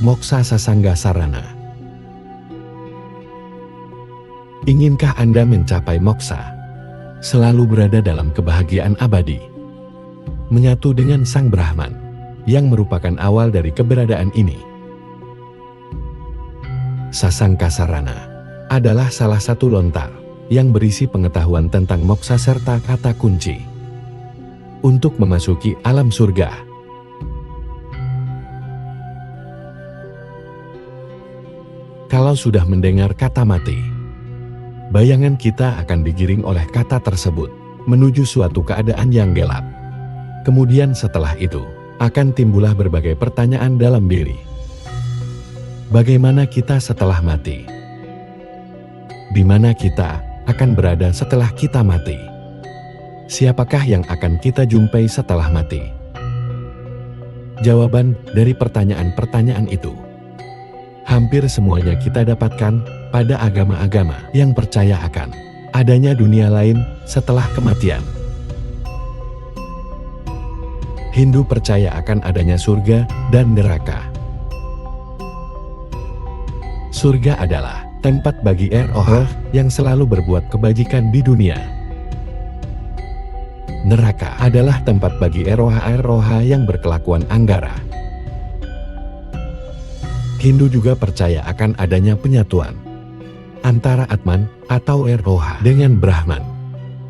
Moksa Sasangga Sarana. Inginkah Anda mencapai moksa? Selalu berada dalam kebahagiaan abadi, menyatu dengan Sang Brahman, yang merupakan awal dari keberadaan ini. Sasangka Sarana adalah salah satu lontar yang berisi pengetahuan tentang moksa serta kata kunci untuk memasuki alam surga. Kalau sudah mendengar kata mati, bayangan kita akan digiring oleh kata tersebut menuju suatu keadaan yang gelap. Kemudian setelah itu, akan timbullah berbagai pertanyaan dalam diri. Bagaimana kita setelah mati? Di mana kita akan berada setelah kita mati? Siapakah yang akan kita jumpai setelah mati? Jawaban dari pertanyaan-pertanyaan itu hampir semuanya kita dapatkan pada agama-agama yang percaya akan adanya dunia lain setelah kematian. Hindu percaya akan adanya surga dan neraka. Surga adalah tempat bagi roh yang selalu berbuat kebajikan di dunia. Neraka adalah tempat bagi roh yang berkelakuan anggara. Hindu juga percaya akan adanya penyatuan antara Atman atau Roha dengan Brahman,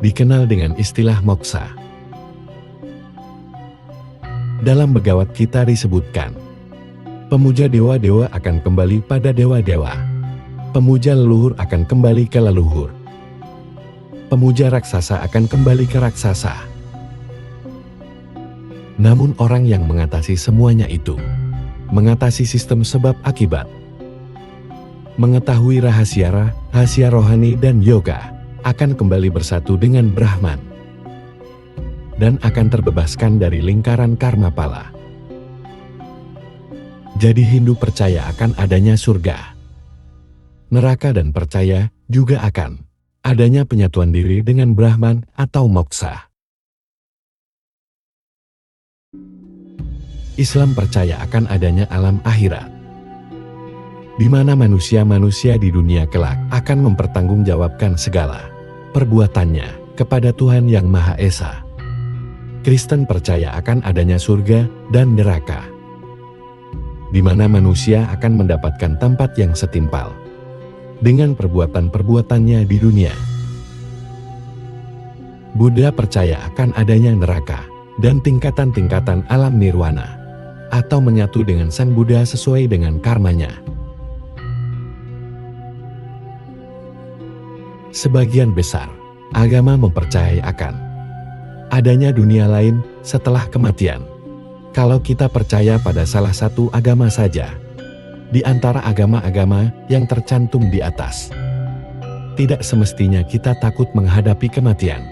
dikenal dengan istilah moksa. Dalam Bhagavad Gita disebutkan, pemuja dewa-dewa akan kembali pada dewa-dewa, pemuja leluhur akan kembali ke leluhur, pemuja raksasa akan kembali ke raksasa. Namun orang yang mengatasi semuanya itu, mengatasi sistem sebab akibat, mengetahui rahasia rohani dan yoga, akan kembali bersatu dengan Brahman, dan akan terbebaskan dari lingkaran karma pala. Jadi Hindu percaya akan adanya surga, neraka, dan percaya juga akan adanya penyatuan diri dengan Brahman atau moksa. Islam percaya akan adanya alam akhirat, di mana manusia-manusia di dunia kelak akan mempertanggungjawabkan segala perbuatannya kepada Tuhan Yang Maha Esa. Kristen percaya akan adanya surga dan neraka, di mana manusia akan mendapatkan tempat yang setimpal dengan perbuatan-perbuatannya di dunia. Buddha percaya akan adanya neraka dan tingkatan-tingkatan alam nirwana, atau menyatu dengan Sang Buddha sesuai dengan karmanya. Sebagian besar agama mempercayai akan adanya dunia lain setelah kematian. Kalau kita percaya pada salah satu agama saja di antara agama-agama yang tercantum di atas, tidak semestinya kita takut menghadapi kematian.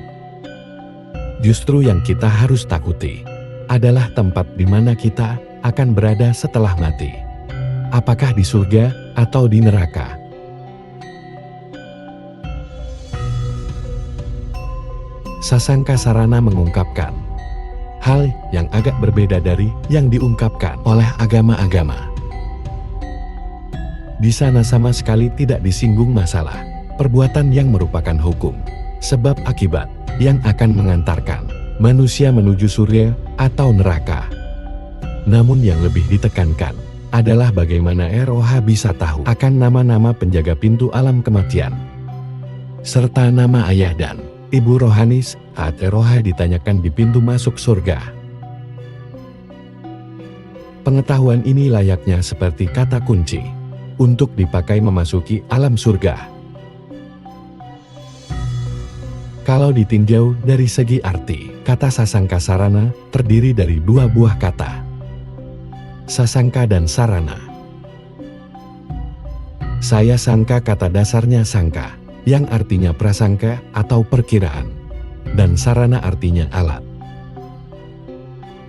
Justru yang kita harus takuti adalah tempat di mana kita akan berada setelah mati. Apakah di surga atau di neraka? Sasangka Sarana mengungkapkan hal yang agak berbeda dari yang diungkapkan oleh agama-agama. Di sana sama sekali tidak disinggung masalah perbuatan yang merupakan hukum, sebab akibat yang akan mengantarkan manusia menuju surga atau neraka. Namun yang lebih ditekankan adalah bagaimana roha bisa tahu akan nama-nama penjaga pintu alam kematian, serta nama ayah dan ibu rohani saat roha ditanyakan di pintu masuk surga. Pengetahuan ini layaknya seperti kata kunci untuk dipakai memasuki alam surga. Kalau ditinjau dari segi arti, kata Sasangka Sarana terdiri dari dua buah kata, sasangka dan sarana. Saya sangka kata dasarnya sangka, yang artinya prasangka atau perkiraan, dan sarana artinya alat.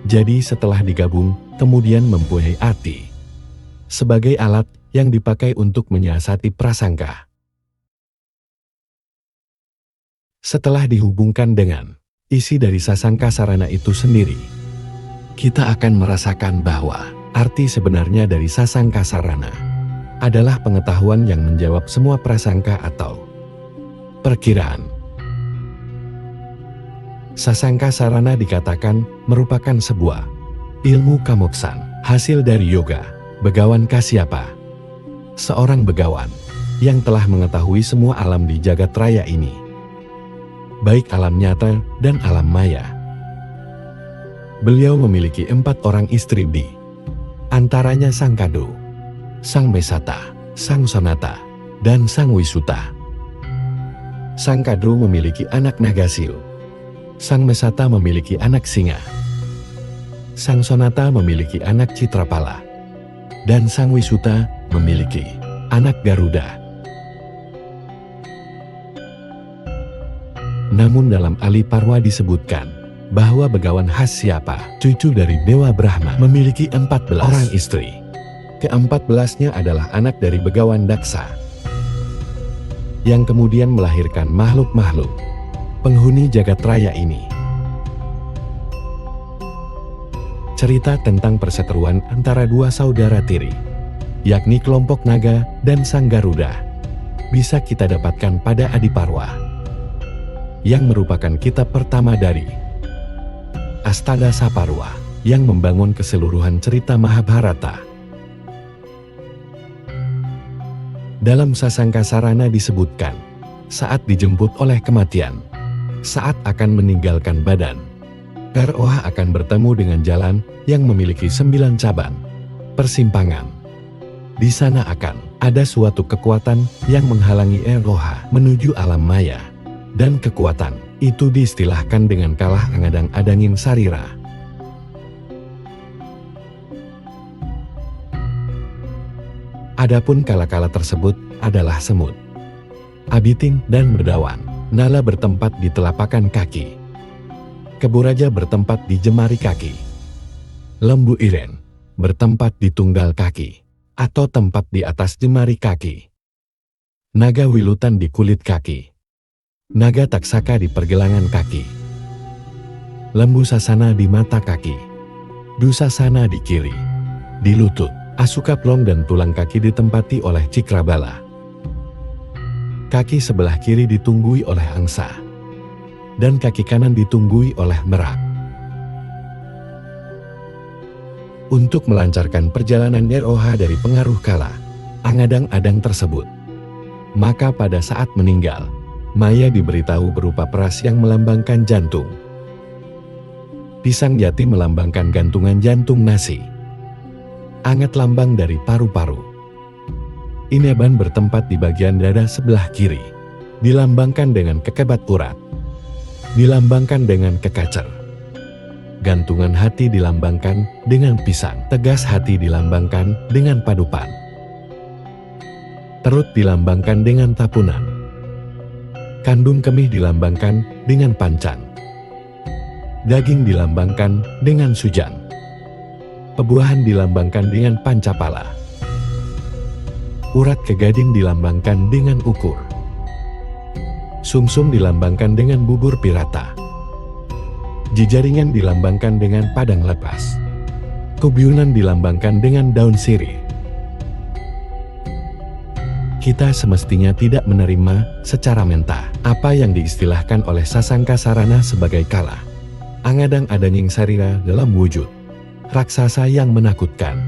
Jadi setelah digabung, kemudian mempunyai arti sebagai alat yang dipakai untuk menyiasati prasangka. Setelah dihubungkan dengan isi dari sasangka sarana itu sendiri, kita akan merasakan bahwa Arti sebenarnya dari Sasangka Sarana adalah pengetahuan yang menjawab semua prasangka atau perkiraan. Sasangka Sarana dikatakan merupakan sebuah ilmu kamoksan, hasil dari yoga, Begawan Kasyapa. Seorang begawan yang telah mengetahui semua alam di jagat raya ini, baik alam nyata dan alam maya. Beliau memiliki 4 orang istri di antaranya Sang Kado, Sang Mesata, Sang Sonata, dan Sang Wisuta. Sang Kado memiliki anak Nagasil, Sang Mesata memiliki anak Singa, Sang Sonata memiliki anak Citrapala, dan Sang Wisuta memiliki anak Garuda. Namun dalam Aliparwa disebutkan bahwa Begawan Kasyapa, cucu dari Dewa Brahma, memiliki 14 orang istri. Ke-14-nya adalah anak dari Begawan Daksa, yang kemudian melahirkan makhluk-makhluk penghuni jagat raya ini. Cerita tentang perseteruan antara 2 saudara tiri, yakni kelompok naga dan Sang Garuda, bisa kita dapatkan pada Adiparwa, yang merupakan kitab pertama dari Astadasaparwa, yang membangun keseluruhan cerita Mahabharata. Dalam Sasangka Sarana disebutkan, saat dijemput oleh kematian, saat akan meninggalkan badan, Roha akan bertemu dengan jalan yang memiliki 9 cabang persimpangan. Di sana akan ada suatu kekuatan yang menghalangi Roha menuju alam maya, dan kekuatan itu diistilahkan dengan kalah angadang-adangin sarira. Adapun kala-kala tersebut adalah semut, abiting, dan merdawan. Nala bertempat di telapakan kaki, Keburaja bertempat di jemari kaki, Lembu Iren bertempat di tunggal kaki atau tempat di atas jemari kaki, Naga Wilutan di kulit kaki, Naga Taksaka di pergelangan kaki, Lembu Sasana di mata kaki, Dusasana di kiri, di lutut, Asuka Plong dan tulang kaki ditempati oleh Cikrabala. Kaki sebelah kiri ditunggui oleh Angsa, dan kaki kanan ditunggui oleh Merak. Untuk melancarkan perjalanan Roha dari pengaruh kala angadang-adang tersebut, maka pada saat meninggal, Maya diberitahu berupa peras yang melambangkan jantung, pisang jati melambangkan gantungan jantung nasi, anget lambang dari paru-paru, Ineban bertempat di bagian dada sebelah kiri, dilambangkan dengan kekebat urat, dilambangkan dengan kekacer, gantungan hati dilambangkan dengan pisang, tegas hati dilambangkan dengan padupan, perut dilambangkan dengan tapunan, kandung kemih dilambangkan dengan pancang, daging dilambangkan dengan sujang, pebuahan dilambangkan dengan pancapala, urat kegading dilambangkan dengan ukur, sumsum dilambangkan dengan bubur pirata, jejaringan dilambangkan dengan padang lepas, kubyunan dilambangkan dengan daun sirih. Kita semestinya tidak menerima secara mentah apa yang diistilahkan oleh Sasangka Sarana sebagai kala angadang-adanging sarira dalam wujud raksasa yang menakutkan.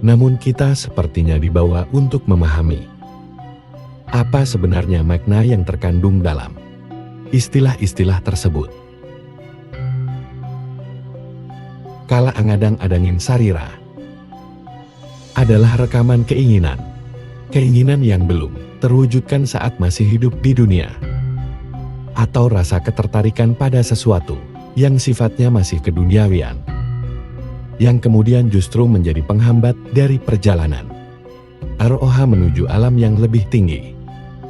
Namun kita sepertinya dibawa untuk memahami apa sebenarnya makna yang terkandung dalam istilah-istilah tersebut. Kala angadang-adangin sarira adalah rekaman keinginan yang belum terwujudkan saat masih hidup di dunia, atau rasa ketertarikan pada sesuatu yang sifatnya masih keduniawian, yang kemudian justru menjadi penghambat dari perjalanan Roha menuju alam yang lebih tinggi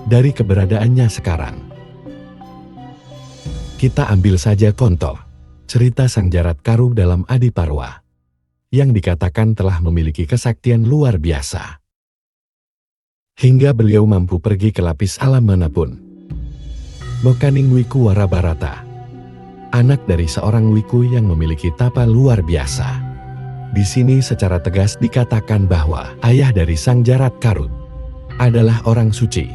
dari keberadaannya sekarang. Kita ambil saja contoh cerita Sang Jarat Karu dalam Adiparwa, yang dikatakan telah memiliki kesaktian luar biasa, hingga beliau mampu pergi ke lapis alam manapun. Mokaning Wiku Warabarata, anak dari seorang Wiku yang memiliki tapa luar biasa, Di sini secara tegas dikatakan bahwa ayah dari Sang Jarat-Karut adalah orang suci.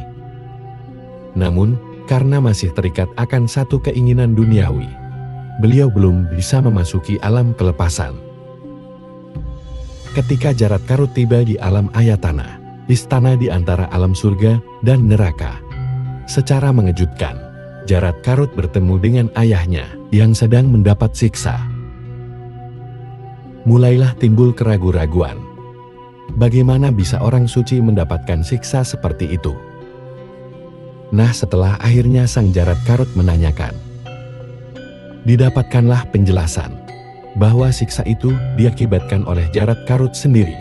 Namun, karena masih terikat akan satu keinginan duniawi, beliau belum bisa memasuki alam kelepasan. Ketika Jarat-Karut tiba di alam Ayatana, istana di antara alam surga dan neraka, secara mengejutkan, Jarat-Karut bertemu dengan ayahnya yang sedang mendapat siksa. Mulailah timbul keraguan-raguan. Bagaimana bisa orang suci mendapatkan siksa seperti itu? Nah, setelah akhirnya Sang Jarat-Karut menanyakan, didapatkanlah penjelasan bahwa siksa itu diakibatkan oleh Jarat-Karut sendiri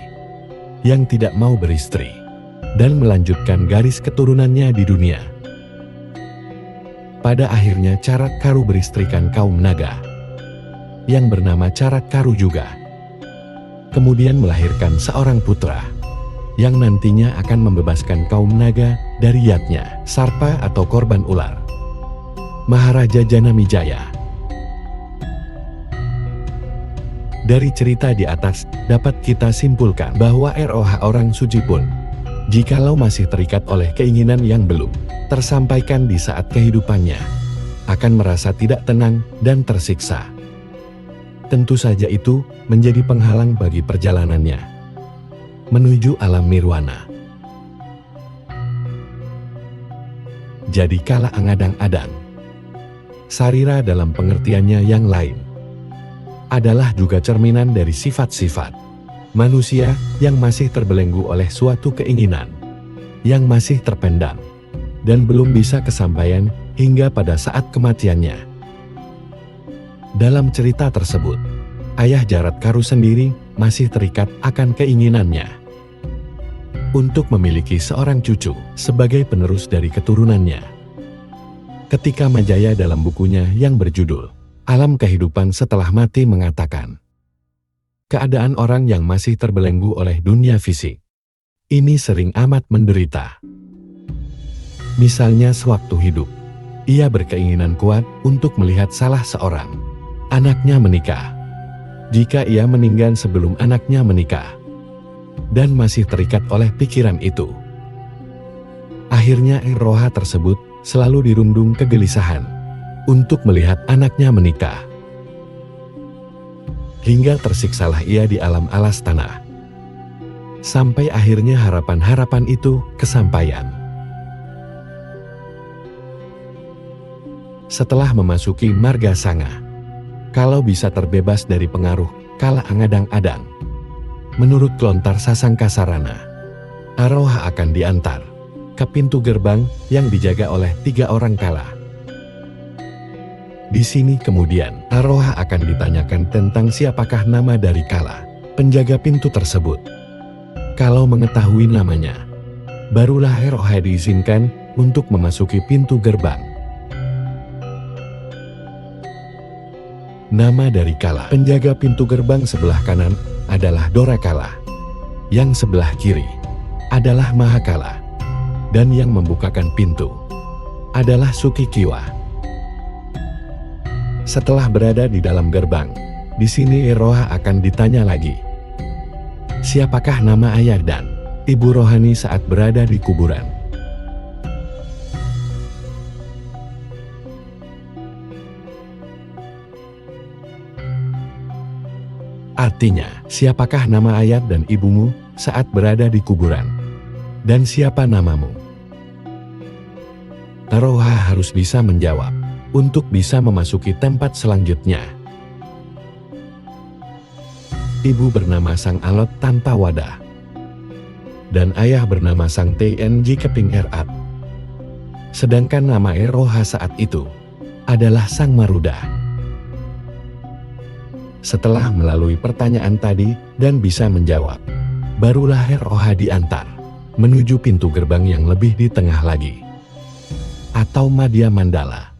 yang tidak mau beristri dan melanjutkan garis keturunannya di dunia. Pada akhirnya Jarat-Karu beristrikan kaum naga yang bernama Jarat-Karu juga. Kemudian melahirkan seorang putra yang nantinya akan membebaskan kaum naga dari yatnya Sarpa atau korban ular, Maharaja Janamejaya. Dari cerita di atas dapat kita simpulkan bahwa ROH orang suci pun, jikalau masih terikat oleh keinginan yang belum tersampaikan di saat kehidupannya, akan merasa tidak tenang dan tersiksa. Tentu saja itu menjadi penghalang bagi perjalanannya menuju alam nirwana. Jadi kala angadang-adang, sarira dalam pengertiannya yang lain adalah juga cerminan dari sifat-sifat manusia yang masih terbelenggu oleh suatu keinginan yang masih terpendam dan belum bisa kesampaian hingga pada saat kematiannya. Dalam cerita tersebut, ayah Jarat-Karu sendiri masih terikat akan keinginannya untuk memiliki seorang cucu sebagai penerus dari keturunannya. Ketika Majaya dalam bukunya yang berjudul Alam Kehidupan Setelah Mati mengatakan, keadaan orang yang masih terbelenggu oleh dunia fisik ini sering amat menderita. Misalnya sewaktu hidup, ia berkeinginan kuat untuk melihat salah seorang anaknya menikah. Jika ia meninggal sebelum anaknya menikah dan masih terikat oleh pikiran itu, akhirnya roha tersebut selalu dirundung kegelisahan untuk melihat anaknya menikah. Hingga tersiksalah ia di alam alas tanah. Sampai akhirnya harapan-harapan itu kesampaian. Setelah memasuki marga sanga, kalau bisa terbebas dari pengaruh kala angadang-adang, menurut Klontar Sasangkasarana, arwah akan diantar ke pintu gerbang yang dijaga oleh 3 orang kala. Di sini kemudian arwah akan ditanyakan tentang siapakah nama dari kala penjaga pintu tersebut. Kalau mengetahui namanya, barulah arwah diizinkan untuk memasuki pintu gerbang. Nama dari kala penjaga pintu gerbang sebelah kanan adalah Dorakala, yang sebelah kiri adalah Mahakala, dan yang membukakan pintu adalah Sukikiwa. Setelah berada di dalam gerbang, di sini roha akan ditanya lagi, siapakah nama ayah dan ibu rohani saat berada di kuburan? Artinya, siapakah nama ayah dan ibumu saat berada di kuburan? Dan siapa namamu? Roha harus bisa menjawab untuk bisa memasuki tempat selanjutnya. Ibu bernama Sang Alot tanpa wadah, dan ayah bernama Sang TNJ Keping Erat. Sedangkan nama roha saat itu adalah Sang Maruda. Setelah melalui pertanyaan tadi dan bisa menjawab, barulah roha diantar menuju pintu gerbang yang lebih di tengah lagi, atau Madhya Mandala.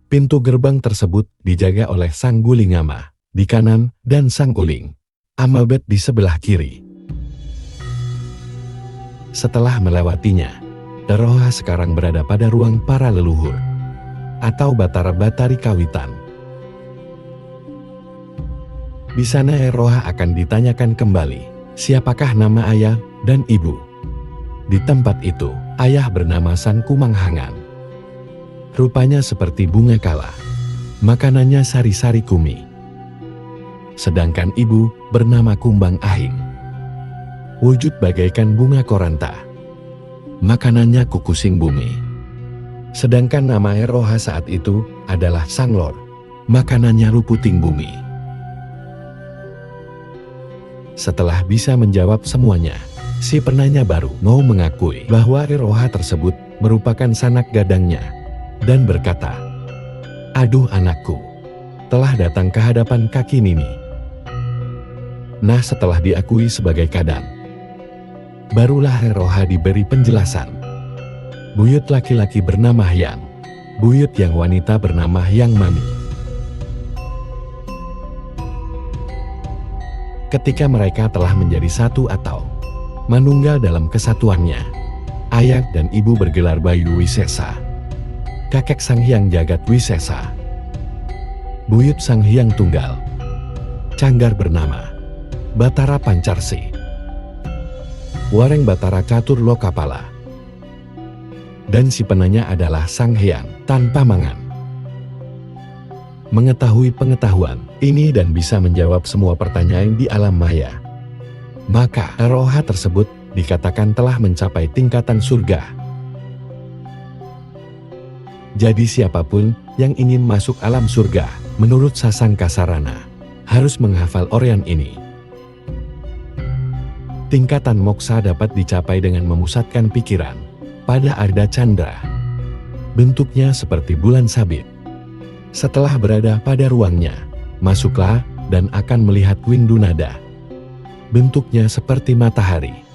Pintu gerbang tersebut dijaga oleh Sang Gulingama di kanan dan Sang Uling Amabet di sebelah kiri. Setelah melewatinya, roha sekarang berada pada ruang para leluhur, atau Batara Batari Kawitan. Di sana Eroha akan ditanyakan kembali, siapakah nama ayah dan ibu. Di tempat itu, ayah bernama San Kumanghangan. Rupanya seperti bunga kala. Makanannya sari-sari kumi. Sedangkan ibu bernama Kumbang Ahing. Wujud bagaikan bunga koranta. Makanannya kukusing bumi. Sedangkan nama Eroha saat itu adalah Sanglor. Makanannya ruputing bumi. Setelah bisa menjawab semuanya, si penanya baru mau mengakui bahwa Eroha tersebut merupakan sanak gadangnya dan berkata, "Aduh anakku, telah datang ke hadapan kaki Nini." Nah, setelah diakui sebagai kadang, barulah Eroha diberi penjelasan. Buyut laki-laki bernama Hyang, buyut yang wanita bernama Hyang Mami. Ketika mereka telah menjadi satu atau manunggal dalam kesatuannya, ayah dan ibu bergelar Bayu Wisesa, kakek Sang Hyang Jagat Wisesa, buyut Sang Hyang Tunggal, Canggar bernama Batara Pancarsi, Wareng Batara Catur Lokapala, dan si penanya adalah Sang Hyang tanpa mangan. Mengetahui pengetahuan ini dan bisa menjawab semua pertanyaan di alam maya, maka Eroha tersebut dikatakan telah mencapai tingkatan surga. Jadi siapapun yang ingin masuk alam surga, menurut Sasangkasarana, harus menghafal orean ini. Tingkatan moksa dapat dicapai dengan memusatkan pikiran pada Arda Candra. Bentuknya seperti bulan sabit. Setelah berada pada ruangnya, masuklah dan akan melihat Windunada. Bentuknya seperti matahari.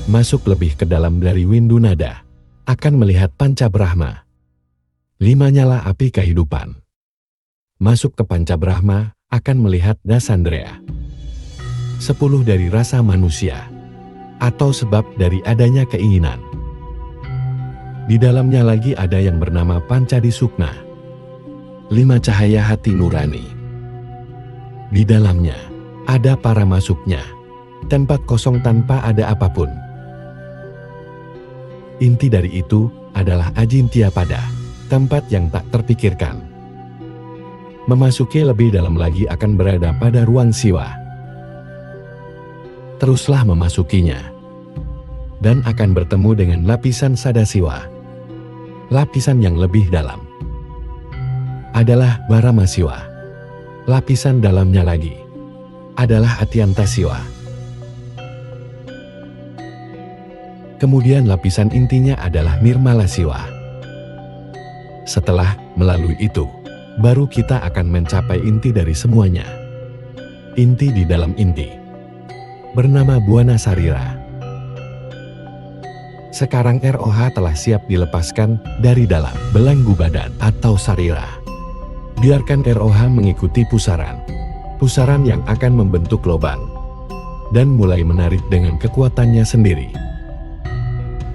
Masuk lebih ke dalam dari Windunada, akan melihat Pancabrahma. 5 nyala api kehidupan. Masuk ke Pancabrahma, akan melihat Dasandrea. 10 dari rasa manusia, atau sebab dari adanya keinginan. Di dalamnya lagi ada yang bernama Pancadisukna. 5 cahaya hati nurani. Di dalamnya ada para masuknya, tempat kosong tanpa ada apapun. Inti dari itu adalah Ajintia Pada, tempat yang tak terpikirkan. Memasuki lebih dalam lagi akan berada pada ruang siwa. Teruslah memasukinya, dan akan bertemu dengan lapisan Sadasiwa. Lapisan yang lebih dalam adalah Baramasiwa. Lapisan dalamnya lagi adalah Atyantasiwa. Kemudian lapisan intinya adalah Nirmalasiwa. Setelah melalui itu, baru kita akan mencapai inti dari semuanya. Inti di dalam inti, bernama Buana Sarira. Sekarang Eroha telah siap dilepaskan dari dalam belenggu badan atau sarira. Biarkan Eroha mengikuti pusaran. Pusaran yang akan membentuk lubang. Dan mulai menarik dengan kekuatannya sendiri.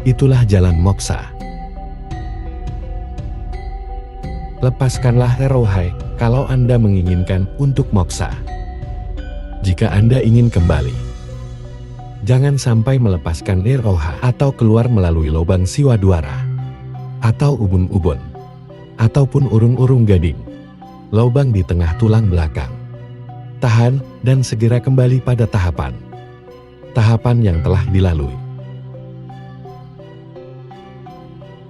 Itulah jalan moksa. Lepaskanlah Eroha kalau Anda menginginkan untuk moksa. Jika Anda ingin kembali, jangan sampai melepaskan Eroha atau keluar melalui lubang Siwadwara, atau ubun-ubun, ataupun urung-urung gading. Lubang di tengah tulang belakang. Tahan dan segera kembali pada tahapan. Tahapan yang telah dilalui.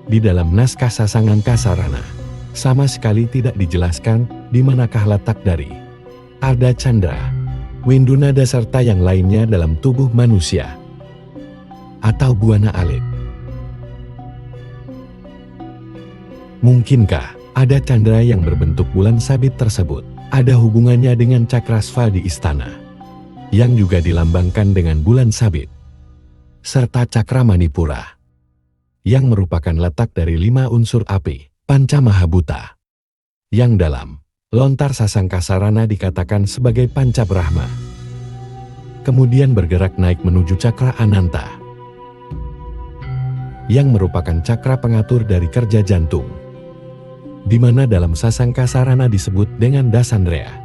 Di dalam naskah Sasangkasarana, sama sekali tidak dijelaskan di manakah letak dari Arda Candra, Windunada serta yang lainnya dalam tubuh manusia. Atau Buana Alit. Mungkinkah ada candra yang berbentuk bulan sabit tersebut ada hubungannya dengan Cakrasva di istana, yang juga dilambangkan dengan bulan sabit, serta Cakra Manipura, yang merupakan letak dari 5 unsur api, Pancamahabhuta, yang dalam lontar Sasangkasarana dikatakan sebagai Pancabrahma. Kemudian bergerak naik menuju Cakra Ananta, yang merupakan cakra pengatur dari kerja jantung, di mana dalam Sasangkasarana disebut dengan Dasandrea.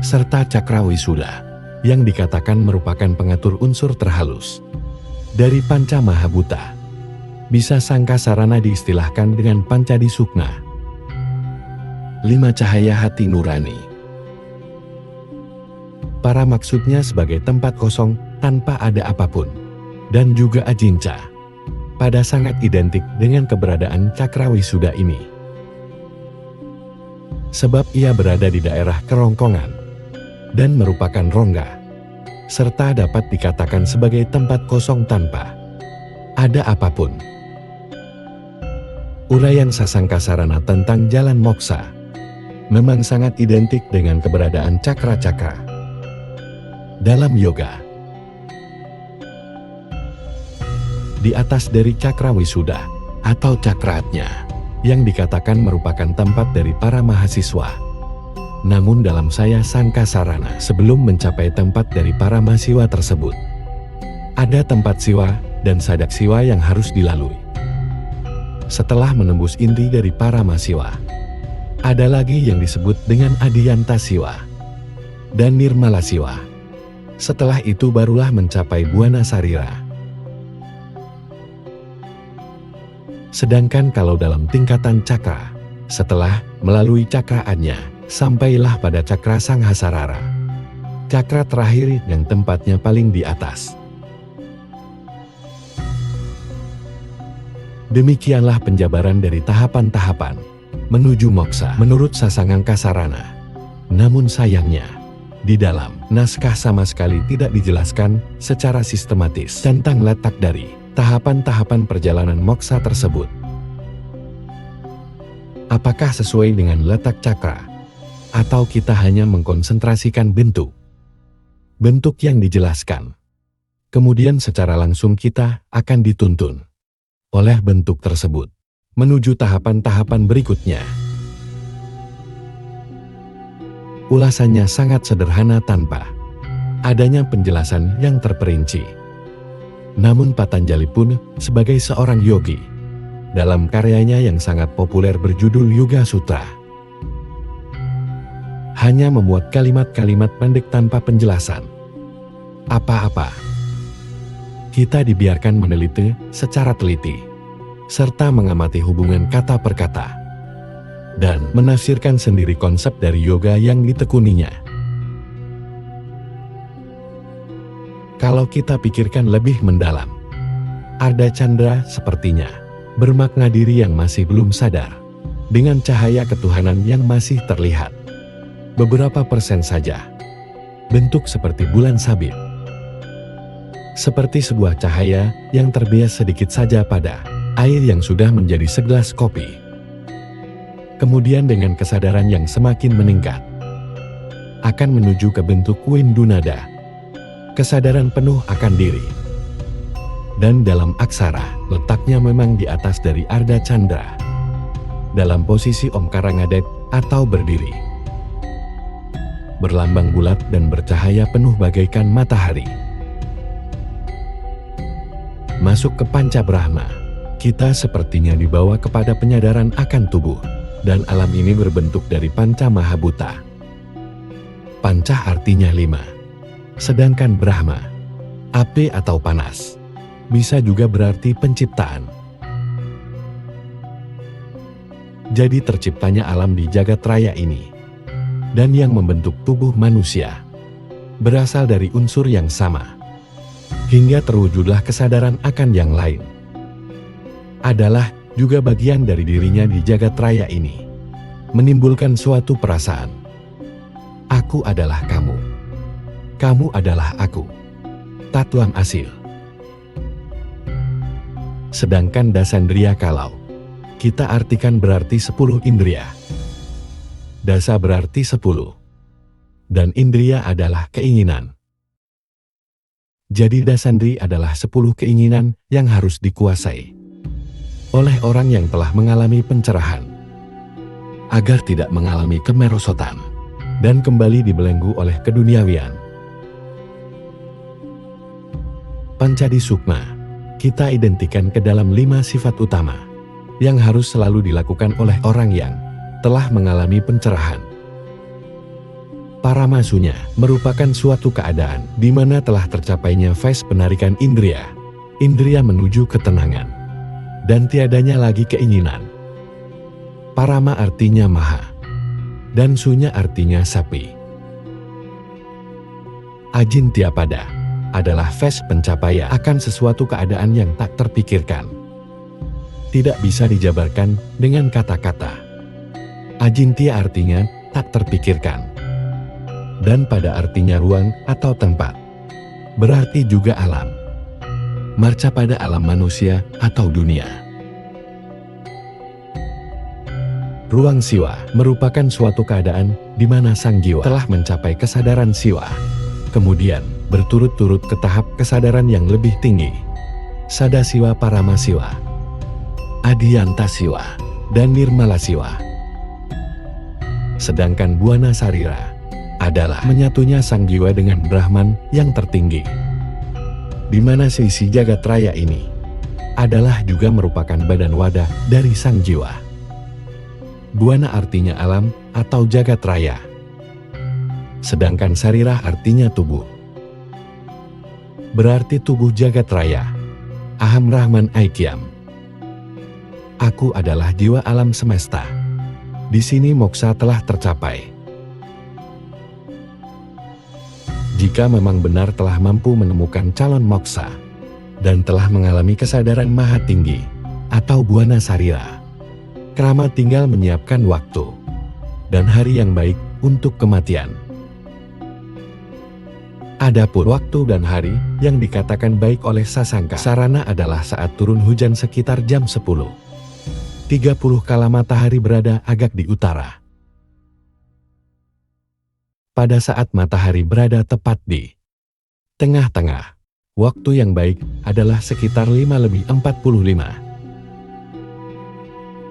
serta cakra wisuda, yang dikatakan merupakan pengatur unsur terhalus. Dari Panca Mahabhuta, bisa Sangkasarana diistilahkan dengan Pancadi Sukma. 5 cahaya hati nurani. Para maksudnya sebagai tempat kosong tanpa ada apapun, dan juga ajinca, pada sangat identik dengan keberadaan cakra wisuda ini. Sebab ia berada di daerah kerongkongan, dan merupakan rongga, serta dapat dikatakan sebagai tempat kosong tanpa ada apapun. Uraian Sasangkasarana tentang jalan moksa memang sangat identik dengan keberadaan cakra-cakra dalam yoga. Di atas dari cakra wisuda atau cakratnya, yang dikatakan merupakan tempat dari para mahasiswa. Namun dalam saya Sangkasarana, sebelum mencapai tempat dari para mahasiswa tersebut, ada tempat siwa dan sadak siwa yang harus dilalui. Setelah menembus inti dari para mahasiswa, ada lagi yang disebut dengan Adiyanta Siwa dan Nirmala Siwa. Setelah itu barulah mencapai Buana Sarira. Sedangkan kalau dalam tingkatan cakra, setelah melalui cakraannya, sampailah pada cakra Sanghasarara, cakra terakhir yang tempatnya paling di atas. Demikianlah penjabaran dari tahapan-tahapan menuju moksa menurut Sasangkasarana. Namun sayangnya, di dalam naskah sama sekali tidak dijelaskan secara sistematis tentang letak dari tahapan-tahapan perjalanan moksa tersebut. Apakah sesuai dengan letak cakra, atau kita hanya mengkonsentrasikan bentuk yang dijelaskan. Kemudian secara langsung kita akan dituntun oleh bentuk tersebut menuju tahapan-tahapan berikutnya. Ulasannya sangat sederhana tanpa adanya penjelasan yang terperinci. Namun Patanjali pun sebagai seorang yogi, dalam karyanya yang sangat populer berjudul Yoga Sutra, hanya memuat kalimat-kalimat pendek tanpa penjelasan apa-apa. Kita dibiarkan meneliti secara teliti, serta mengamati hubungan kata per kata, dan menafsirkan sendiri konsep dari yoga yang ditekuninya. Kalau kita pikirkan lebih mendalam, Arda Chandra sepertinya bermakna diri yang masih belum sadar, dengan cahaya ketuhanan yang masih terlihat beberapa persen saja, bentuk seperti bulan sabit, seperti sebuah cahaya yang terbias sedikit saja pada air yang sudah menjadi segelas kopi. Kemudian dengan kesadaran yang semakin meningkat, akan menuju ke bentuk Windunada, kesadaran penuh akan diri. Dan dalam aksara, letaknya memang di atas dari Arda Chandra, dalam posisi Omkara Ngadet atau berdiri, berlambang bulat dan bercahaya penuh bagaikan matahari. Masuk ke Panca Brahma, kita sepertinya dibawa kepada penyadaran akan tubuh dan alam ini berbentuk dari Panca Mahabhuta. Panca artinya 5, sedangkan Brahma, api atau panas, bisa juga berarti penciptaan. Jadi terciptanya alam di jagat raya ini, dan yang membentuk tubuh manusia, berasal dari unsur yang sama. Hingga terwujudlah kesadaran akan yang lain, adalah juga bagian dari dirinya di jagat raya ini, menimbulkan suatu perasaan. Aku adalah kamu, kamu adalah aku, Tatuam Asil. Sedangkan dasandriya kalau kita artikan berarti 10 indria. Dasa berarti 10, dan indria adalah keinginan. Jadi dasandri adalah 10 keinginan yang harus dikuasai oleh orang yang telah mengalami pencerahan, agar tidak mengalami kemerosotan dan kembali dibelenggu oleh keduniawian. Pancadi Sukma kita identikan ke dalam 5 sifat utama yang harus selalu dilakukan oleh orang yang telah mengalami pencerahan. Paramasunya merupakan suatu keadaan di mana telah tercapainya fase penarikan indria. Indria menuju ketenangan. Dan tiadanya lagi keinginan. Parama artinya maha. Dan sunya artinya sapi. Ajintya pada adalah fase pencapaian akan sesuatu keadaan yang tak terpikirkan. Tidak bisa dijabarkan dengan kata-kata. Ajintya artinya tak terpikirkan. Dan pada artinya ruang atau tempat. Berarti juga alam. Marca pada alam manusia atau dunia. Ruang siwa merupakan suatu keadaan di mana sang jiwa telah mencapai kesadaran siwa. Kemudian berturut-turut ke tahap kesadaran yang lebih tinggi. Sadasiwa Paramasiwa, Adhyanta Siwa, dan Nirmala Siwa. Sedangkan Buana Sarira adalah menyatunya sang jiwa dengan Brahman yang tertinggi. Di mana sisi jagat raya ini adalah juga merupakan badan wadah dari sang jiwa. Buana artinya alam atau jagat raya. Sedangkan Sarira artinya tubuh. Berarti tubuh jagat raya. Aham Rahman Aikyam. Aku adalah jiwa alam semesta. Di sini moksa telah tercapai. Jika memang benar telah mampu menemukan calon moksa dan telah mengalami kesadaran maha tinggi atau Buana Sarira, Krama tinggal menyiapkan waktu dan hari yang baik untuk kematian. Adapun waktu dan hari yang dikatakan baik oleh Sasangka Sarana adalah saat turun hujan sekitar jam 10.30 kala matahari berada agak di utara. Pada saat matahari berada tepat di tengah-tengah, waktu yang baik adalah sekitar 5:45.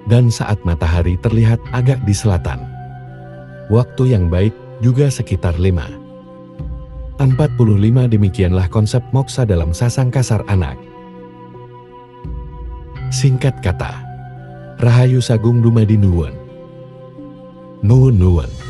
Dan saat matahari terlihat agak di selatan, waktu yang baik juga sekitar 5:45. Demikianlah konsep moksa dalam Sasangka Saranak. Singkat kata, Rahayu Sagung Dumadi Nuwun. Nuwun.